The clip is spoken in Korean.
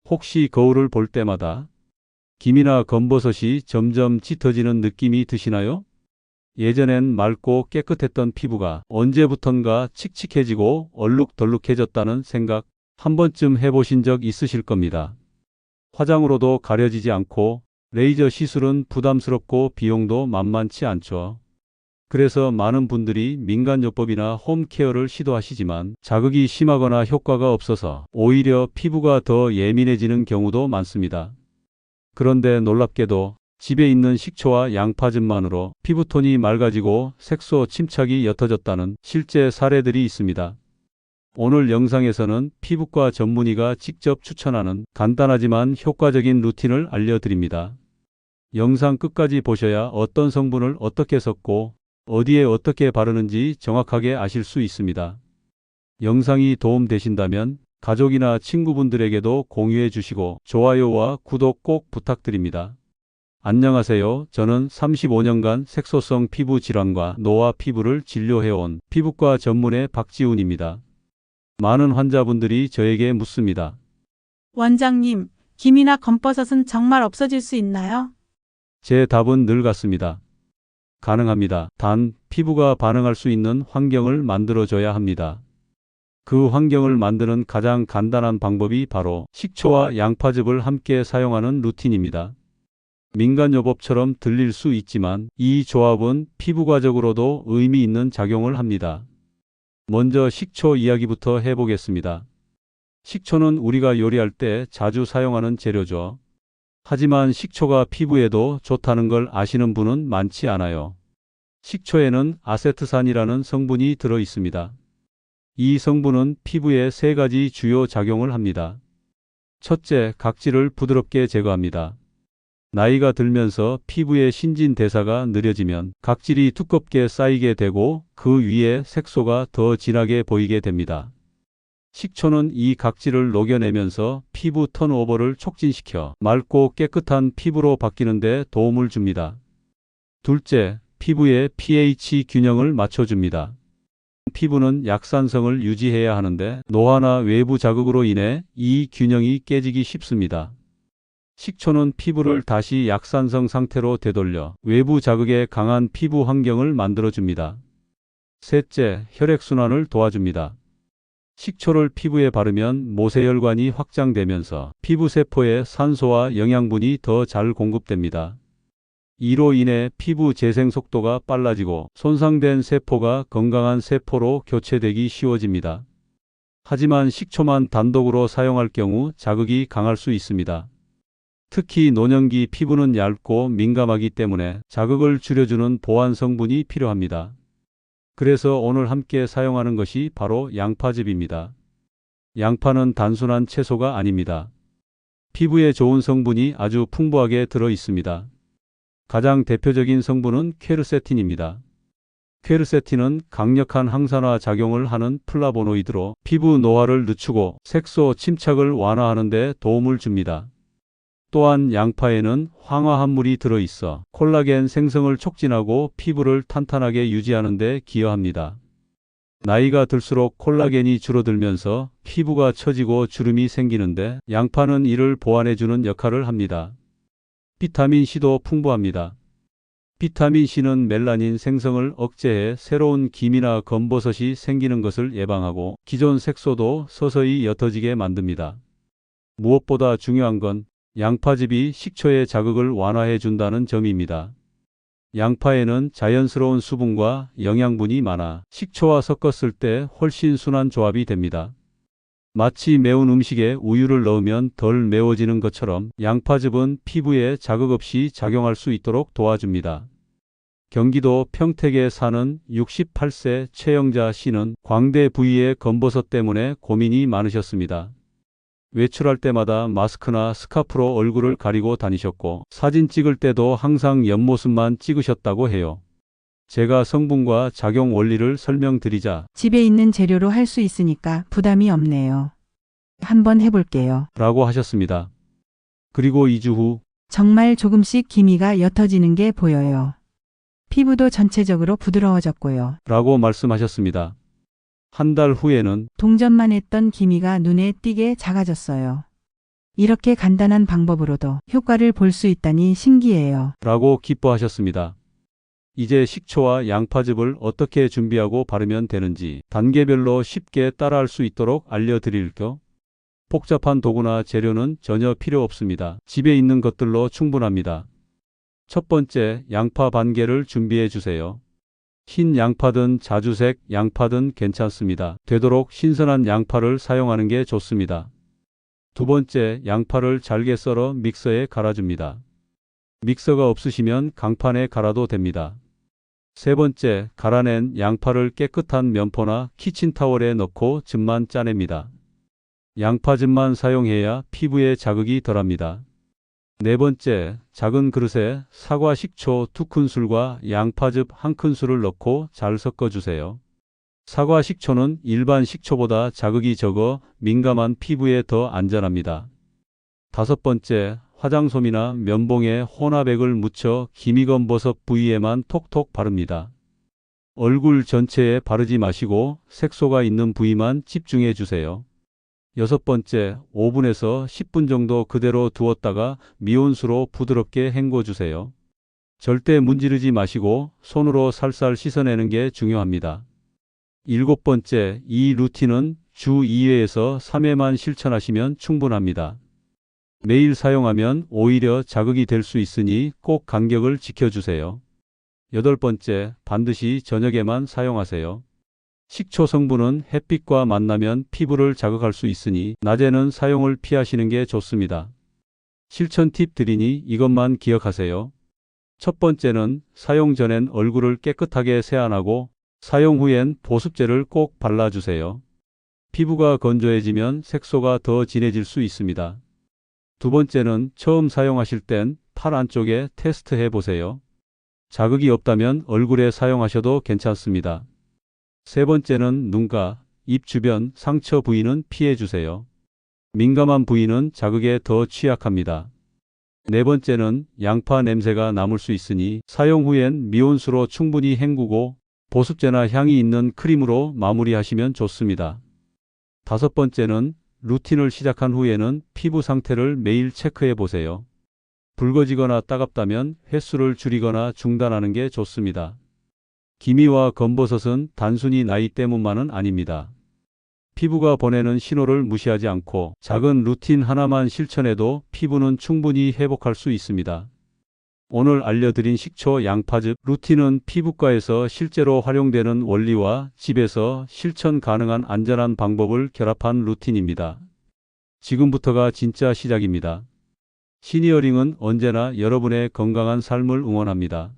혹시 거울을 볼 때마다 김이나 검버섯이 점점 짙어지는 느낌이 드시나요? 예전엔 맑고 깨끗했던 피부가 언제부턴가 칙칙해지고 얼룩덜룩해졌다는 생각 한 번쯤 해보신 적 있으실 겁니다. 화장으로도 가려지지 않고 레이저 시술은 부담스럽고 비용도 만만치 않죠. 그래서 많은 분들이 민간요법이나 홈케어를 시도하시지만 자극이 심하거나 효과가 없어서 오히려 피부가 더 예민해지는 경우도 많습니다. 그런데 놀랍게도 집에 있는 식초와 양파즙만으로 피부톤이 맑아지고 색소 침착이 옅어졌다는 실제 사례들이 있습니다. 오늘 영상에서는 피부과 전문의가 직접 추천하는 간단하지만 효과적인 루틴을 알려드립니다. 영상 끝까지 보셔야 어떤 성분을 어떻게 섞고 어디에 어떻게 바르는지 정확하게 아실 수 있습니다. 영상이 도움되신다면 가족이나 친구분들에게도 공유해 주시고 좋아요와 구독 꼭 부탁드립니다. 안녕하세요. 저는 35년간 색소성 피부 질환과 노화 피부를 진료해온 피부과 전문의 박지훈입니다. 많은 환자분들이 저에게 묻습니다. 원장님, 김이나 검버섯은 정말 없어질 수 있나요? 제 답은 늘 같습니다. 가능합니다. 단, 피부가 반응할 수 있는 환경을 만들어줘야 합니다. 그 환경을 만드는 가장 간단한 방법이 바로 식초와 양파즙을 함께 사용하는 루틴입니다. 민간요법처럼 들릴 수 있지만 이 조합은 피부과적으로도 의미 있는 작용을 합니다. 먼저 식초 이야기부터 해보겠습니다. 식초는 우리가 요리할 때 자주 사용하는 재료죠. 하지만 식초가 피부에도 좋다는 걸 아시는 분은 많지 않아요. 식초에는 아세트산이라는 성분이 들어 있습니다. 이 성분은 피부에 세 가지 주요 작용을 합니다. 첫째, 각질을 부드럽게 제거합니다. 나이가 들면서 피부의 신진대사가 느려지면 각질이 두껍게 쌓이게 되고 그 위에 색소가 더 진하게 보이게 됩니다. 식초는 이 각질을 녹여내면서 피부 턴오버를 촉진시켜 맑고 깨끗한 피부로 바뀌는 데 도움을 줍니다. 둘째, 피부의 pH 균형을 맞춰줍니다. 피부는 약산성을 유지해야 하는데 노화나 외부 자극으로 인해 이 균형이 깨지기 쉽습니다. 식초는 피부를 다시 약산성 상태로 되돌려 외부 자극에 강한 피부 환경을 만들어줍니다. 셋째, 혈액순환을 도와줍니다. 식초를 피부에 바르면 모세혈관이 확장되면서 피부세포에 산소와 영양분이 더 잘 공급됩니다. 이로 인해 피부 재생 속도가 빨라지고 손상된 세포가 건강한 세포로 교체되기 쉬워집니다. 하지만 식초만 단독으로 사용할 경우 자극이 강할 수 있습니다. 특히 노년기 피부는 얇고 민감하기 때문에 자극을 줄여주는 보완 성분이 필요합니다. 그래서 오늘 함께 사용하는 것이 바로 양파즙입니다. 양파는 단순한 채소가 아닙니다. 피부에 좋은 성분이 아주 풍부하게 들어 있습니다. 가장 대표적인 성분은 퀘르세틴입니다. 퀘르세틴은 강력한 항산화 작용을 하는 플라보노이드로 피부 노화를 늦추고 색소 침착을 완화하는 데 도움을 줍니다. 또한 양파에는 황화합물이 들어있어 콜라겐 생성을 촉진하고 피부를 탄탄하게 유지하는 데 기여합니다. 나이가 들수록 콜라겐이 줄어들면서 피부가 처지고 주름이 생기는데 양파는 이를 보완해주는 역할을 합니다. 비타민C도 풍부합니다. 비타민C는 멜라닌 생성을 억제해 새로운 김이나 검버섯이 생기는 것을 예방하고 기존 색소도 서서히 옅어지게 만듭니다. 무엇보다 중요한 건 양파즙이 식초의 자극을 완화해 준다는 점입니다. 양파에는 자연스러운 수분과 영양분이 많아 식초와 섞었을 때 훨씬 순한 조합이 됩니다. 마치 매운 음식에 우유를 넣으면 덜 매워지는 것처럼 양파즙은 피부에 자극 없이 작용할 수 있도록 도와줍니다. 경기도 평택에 사는 68세 최영자 씨는 광대 부위의 검버섯 때문에 고민이 많으셨습니다. 외출할 때마다 마스크나 스카프로 얼굴을 가리고 다니셨고 사진 찍을 때도 항상 옆모습만 찍으셨다고 해요. 제가 성분과 작용 원리를 설명드리자 집에 있는 재료로 할 수 있으니까 부담이 없네요. 한번 해볼게요. 라고 하셨습니다. 그리고 2주 후 정말 조금씩 기미가 옅어지는 게 보여요. 피부도 전체적으로 부드러워졌고요. 라고 말씀하셨습니다. 한 달 후에는 동전만 했던 기미가 눈에 띄게 작아졌어요. 이렇게 간단한 방법으로도 효과를 볼 수 있다니 신기해요. 라고 기뻐하셨습니다. 이제 식초와 양파즙을 어떻게 준비하고 바르면 되는지 단계별로 쉽게 따라할 수 있도록 알려드릴게요. 복잡한 도구나 재료는 전혀 필요 없습니다. 집에 있는 것들로 충분합니다. 첫 번째, 양파 반 개를 준비해 주세요. 흰 양파든 자주색 양파든 괜찮습니다. 되도록 신선한 양파를 사용하는 게 좋습니다. 두 번째, 양파를 잘게 썰어 믹서에 갈아줍니다. 믹서가 없으시면 강판에 갈아도 됩니다. 세 번째, 갈아낸 양파를 깨끗한 면포나 키친타월에 넣고 즙만 짜냅니다. 양파즙만 사용해야 피부에 자극이 덜합니다. 네 번째, 작은 그릇에 사과 식초 2큰술과 양파즙 1큰술을 넣고 잘 섞어주세요. 사과 식초는 일반 식초보다 자극이 적어 민감한 피부에 더 안전합니다. 다섯 번째, 화장솜이나 면봉에 혼합액을 묻혀 기미검버섯 부위에만 톡톡 바릅니다. 얼굴 전체에 바르지 마시고 색소가 있는 부위만 집중해 주세요. 여섯 번째, 오븐에서 10분 정도 그대로 두었다가 미온수로 부드럽게 헹궈 주세요. 절대 문지르지 마시고 손으로 살살 씻어내는 게 중요합니다. 일곱 번째, 이 루틴은 주 2회에서 3회만 실천하시면 충분합니다. 매일 사용하면 오히려 자극이 될 수 있으니 꼭 간격을 지켜주세요. 여덟 번째, 반드시 저녁에만 사용하세요. 식초 성분은 햇빛과 만나면 피부를 자극할 수 있으니 낮에는 사용을 피하시는 게 좋습니다. 실천 팁 드리니 이것만 기억하세요. 첫 번째는 사용 전엔 얼굴을 깨끗하게 세안하고 사용 후엔 보습제를 꼭 발라주세요. 피부가 건조해지면 색소가 더 진해질 수 있습니다. 두 번째는 처음 사용하실 땐 팔 안쪽에 테스트해 보세요. 자극이 없다면 얼굴에 사용하셔도 괜찮습니다. 세 번째는 눈가, 입 주변 상처 부위는 피해 주세요. 민감한 부위는 자극에 더 취약합니다. 네 번째는 양파 냄새가 남을 수 있으니 사용 후엔 미온수로 충분히 헹구고 보습제나 향이 있는 크림으로 마무리하시면 좋습니다. 다섯 번째는 루틴을 시작한 후에는 피부 상태를 매일 체크해 보세요. 붉어지거나 따갑다면 횟수를 줄이거나 중단하는 게 좋습니다. 기미와 검버섯은 단순히 나이 때문만은 아닙니다. 피부가 보내는 신호를 무시하지 않고 작은 루틴 하나만 실천해도 피부는 충분히 회복할 수 있습니다. 오늘 알려드린 식초 양파즙 루틴은 피부과에서 실제로 활용되는 원리와 집에서 실천 가능한 안전한 방법을 결합한 루틴입니다. 지금부터가 진짜 시작입니다. 시니어링은 언제나 여러분의 건강한 삶을 응원합니다.